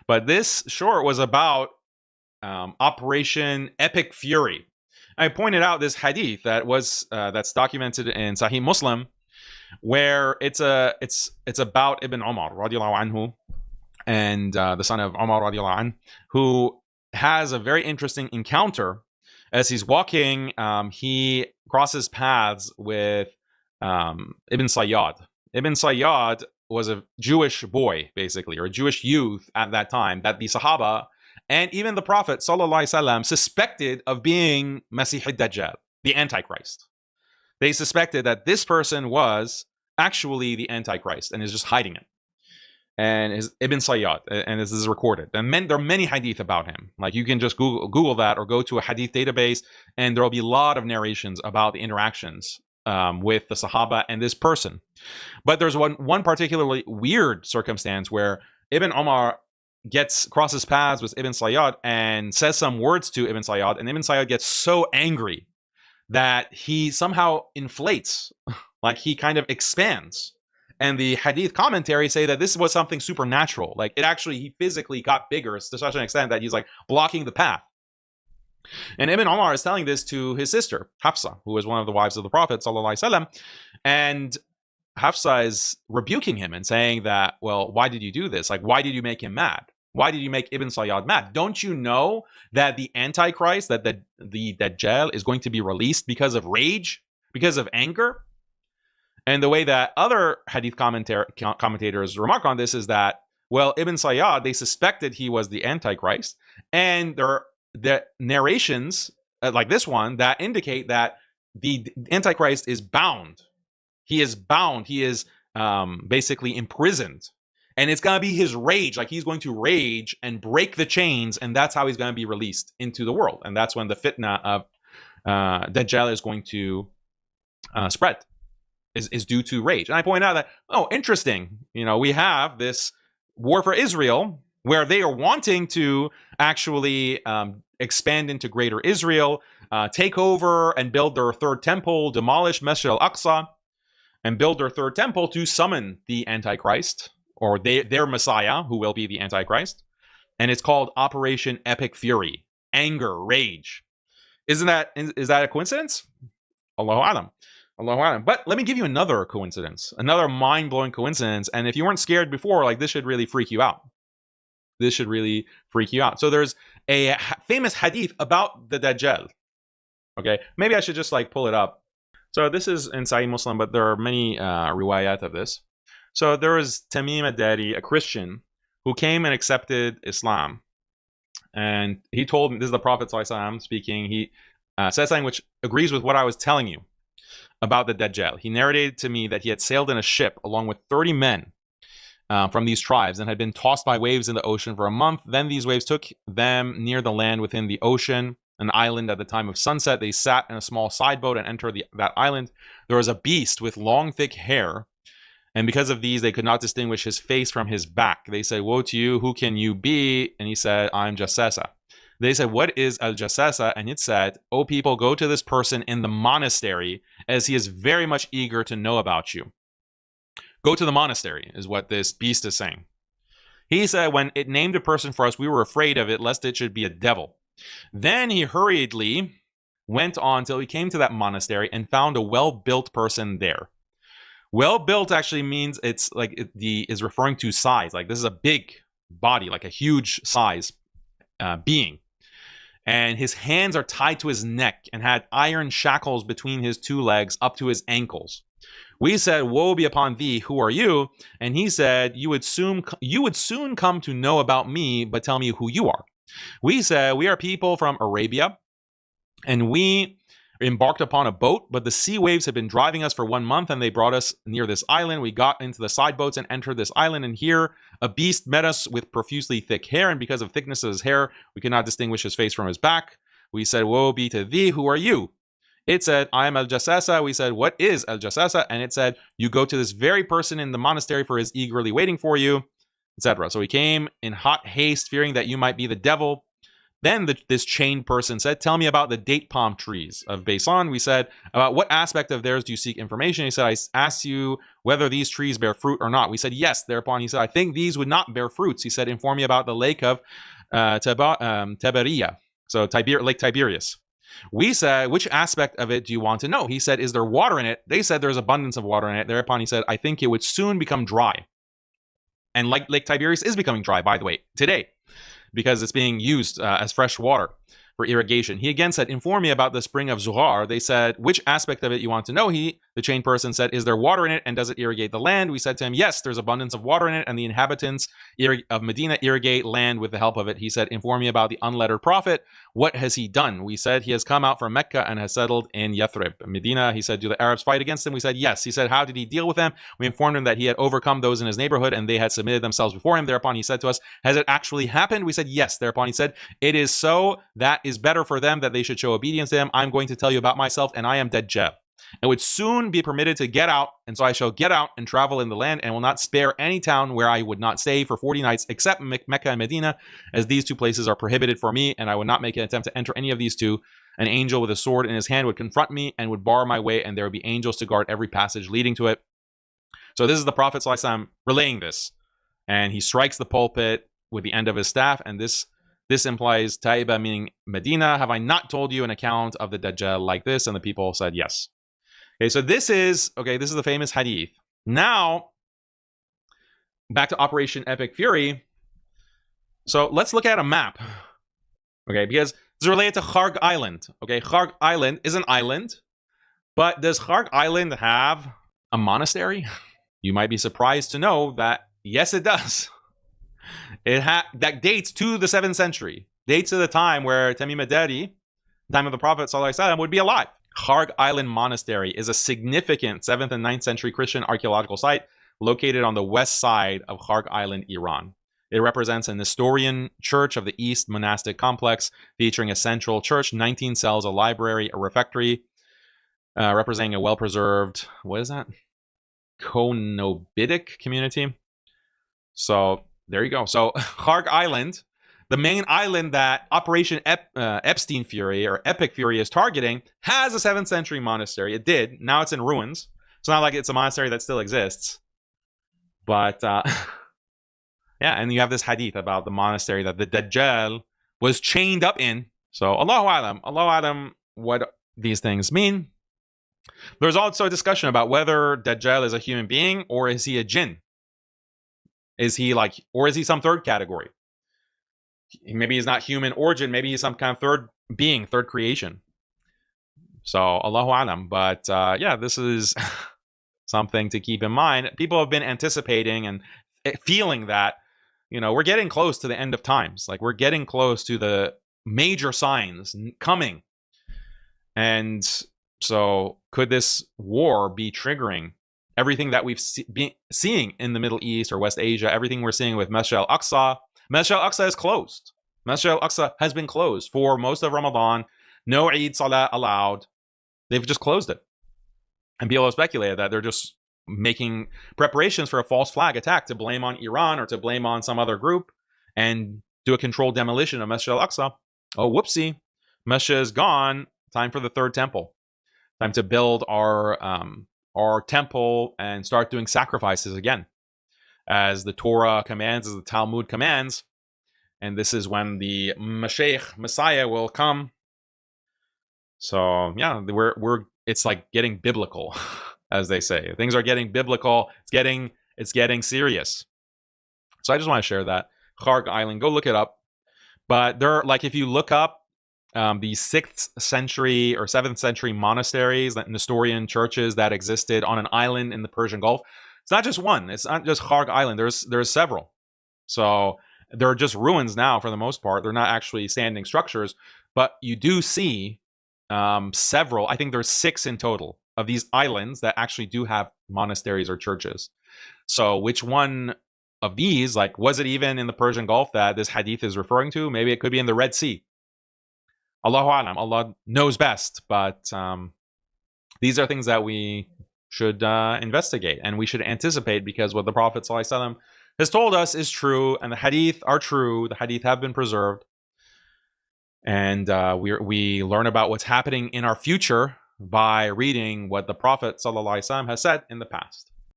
But this short was about Operation Epic Fury. I pointed out this hadith that's documented in Sahih Muslim, where it's about Ibn Umar radiallahu anhu, and the son of Umar radiallahu anhu, who has a very interesting encounter. As he's walking, he crosses paths with Ibn Sayyad. Ibn Sayyad was a Jewish boy, basically, or a Jewish youth at that time, that the Sahaba and even the Prophet ﷺ suspected of being Masih al-Dajjal, the Antichrist. They suspected that this person was actually the Antichrist and is just hiding it. And is Ibn Sayyad, and this is recorded. And there are many hadith about him. Like, you can just Google that, or go to a hadith database, and there will be a lot of narrations about the interactions with the Sahaba and this person. But there's one particularly weird circumstance where Ibn Umar crosses paths with Ibn Sayyad and says some words to Ibn Sayyad, and Ibn Sayyad gets so angry that he somehow inflates, like he kind of expands. And the hadith commentary say that this was something supernatural. Like, he physically got bigger to such an extent that he's like blocking the path. And Ibn Umar is telling this to his sister, Hafsa, who was one of the wives of the Prophet ﷺ. And Hafsa is rebuking him and saying that, well, why did you do this? Like, why did you make him mad? Why did you make Ibn Sayyad mad? Don't you know that the Antichrist, that the DAJJAL is going to be released because of rage, because of anger? And the way that other hadith commentators remark on this is that, well, Ibn Sayyad, they suspected he was the Antichrist, and there are the narrations like this one that indicate that the Antichrist is bound. He is bound. He is basically imprisoned. And it's going to be his rage. Like, he's going to rage and break the chains, and that's how he's going to be released into the world. And that's when the fitna of Dajjal is going to spread, is due to rage. And I point out that, oh, interesting. We have this war for Israel where they are wanting to actually expand into greater Israel, take over and build their third temple, demolish Masjid al-Aqsa, and build their third temple to summon the Antichrist, or their Messiah, who will be the Antichrist. And it's called Operation Epic Fury, anger, rage. Is that a coincidence? Allahu Alam. Allahu Alam. But let me give you another coincidence, another mind-blowing coincidence. And if you weren't scared before, like, this should really freak you out. This should really freak you out. So there's a famous hadith about the Dajjal. Okay, maybe I should just like pull it up. So this is in Sahih Muslim, but there are many riwayat of this. So there was Tamim al-Dari, a Christian, who came and accepted Islam. And he told me, this is the Prophet ﷺ speaking, he said something which agrees with what I was telling you about the Dajjal. He narrated to me that he had sailed in a ship along with 30 men from these tribes and had been tossed by waves in the ocean for a month. Then these waves took them near the land within the ocean, an island. At the time of sunset, they sat in a small side boat and entered that island. There was a beast with long, thick hair, and because of these, they could not distinguish his face from his back. They said, "Woe to you, who can you be?" And he said, "I'm Jassasa." They said, "What is al-Jassasa?" And it said, "O people, go to this person in the monastery, as he is very much eager to know about you." Go to the monastery, is what this beast is saying. He said, "When it named a person for us, we were afraid of it, lest it should be a devil." Then he hurriedly went on till he came to that monastery and found a well-built person there. Well-built actually means it's like is referring to size. Like, this is a big body, like a huge size being. And his hands are tied to his neck and had iron shackles between his two legs up to his ankles. We said, "Woe be upon thee, who are you?" And he said, you would soon come to know about me, but tell me who you are." We said, "We are people from Arabia, and we embarked upon a boat, but the sea waves had been driving us for 1 month, and they brought us near this island. We got into the side boats and entered this island, and here a beast met us with profusely thick hair, and because of thickness of his hair, we could not distinguish his face from his back. We said, 'Woe be to thee, who are you?' It said, 'I am al-Jassasa.' We said, 'What is al-Jassasa?' And it said, 'You go to this very person in the monastery, for he is eagerly waiting for you," etc. So he came in hot haste, fearing that you might be the devil. Then this chained person said, tell me about the date palm trees of Beisan. We said, about what aspect of theirs do you seek information? He said, I asked you whether these trees bear fruit or not. We said, yes. Thereupon he said, I think these would not bear fruits. He said, inform me about the lake of Tiberia. So Lake Tiberias. We said, which aspect of it do you want to know? He said, is there water in it? They said there's abundance of water in it. Thereupon he said, I think it would soon become dry. And Lake Tiberias is becoming dry, by the way, today, because it's being used as fresh water for irrigation. He again said, inform me about the spring of Zuhar. They said, which aspect of it you want to know? The chained person said, is there water in it, and does it irrigate the land? We said to him, yes, there's abundance of water in it, and the inhabitants of Medina irrigate land with the help of it. He said, inform me about the unlettered prophet. What has he done? We said, he has come out from Mecca and has settled in Yathrib, Medina. He said, do the Arabs fight against him? We said, yes. He said, how did he deal with them? We informed him that he had overcome those in his neighborhood and they had submitted themselves before him. Thereupon he said to us, has it actually happened? We said, yes. Thereupon he said, it is so. That is better for them that they should show obedience to him. I'm going to tell you about myself, and I am DAJJAL, and would soon be permitted to get out, and so I shall get out and travel in the land, and will not spare any town where I would not stay for 40 nights, except Mecca and Medina, as these two places are prohibited for me, and I would not make an attempt to enter any of these two. An angel with a sword in his hand would confront me and would bar my way, and there would be angels to guard every passage leading to it. So this is the Prophet ﷺ relaying this, and he strikes the pulpit with the end of his staff, and this implies Taiba, meaning Medina. Have I not told you an account of the Dajjal like this? And the people said yes. Okay, so this is the famous hadith. Now, back to Operation Epic Fury. So let's look at a map. Okay, because it's related to Kharg Island. Okay, Kharg Island is an island, but does Kharg Island have a monastery? You might be surprised to know that yes, it does. That dates to the 7th century. Dates to the time where Tamim al-Dari, time of the Prophet ﷺ, would be alive. Kharg Island Monastery is a significant 7th and 9th century Christian archaeological site located on the west side of Kharg Island, Iran. It represents a Nestorian church of the East monastic complex, featuring a central church, 19 cells, a library, a refectory, representing a well-preserved, what is that? Conobitic community. So there you go. So Kharg Island, the main island that Operation Epstein Fury or Epic Fury is targeting, has a 7th century monastery. It did. Now it's in ruins. It's not like it's a monastery that still exists. But yeah, and you have this hadith about the monastery that the Dajjal was chained up in. So Allahu Alam, what these things mean. There's also a discussion about whether Dajjal is a human being or is he a jinn. Is he some third category? Maybe he's not human origin. Maybe he's some kind of third being, third creation. So Allahu Alam. But yeah, this is something to keep in mind. People have been anticipating and feeling that, we're getting close to the end of times. Like, we're getting close to the major signs coming. And so could this war be triggering everything that we've been seeing in the Middle East or West Asia, everything we're seeing with Masjid al-Aqsa? Masjid al-Aqsa is closed. Masjid al-Aqsa has been closed for most of Ramadan. No Eid Salah allowed. They've just closed it. And people have speculated that they're just making preparations for a false flag attack to blame on Iran or to blame on some other group and do a controlled demolition of Masjid al-Aqsa. Oh, whoopsie. Masjid is gone. Time for the third temple. Time to build our temple and start doing sacrifices again, as the Torah commands, as the Talmud commands. And this is when the Messiah will come. So yeah, it's like getting biblical, as they say. Things are getting biblical. It's getting serious. So I just want to share that. Kharg Island, go look it up. But if you look up the 6th century or 7th century monasteries, that Nestorian churches that existed on an island in the Persian Gulf, it's not just one. It's not just Kharg Island. There's several. So they're just ruins now for the most part. They're not actually standing structures, but you do see several. I think there's 6 in total of these islands that actually do have monasteries or churches. So which one of these, was it even in the Persian Gulf that this hadith is referring to? Maybe it could be in the Red Sea. Allahu Alam. Allah knows best. But these are things that we should investigate and we should anticipate, because what the Prophet ﷺ has told us is true, and the hadith are true. The hadith have been preserved. And we learn about what's happening in our future by reading what the Prophet ﷺ has said in the past.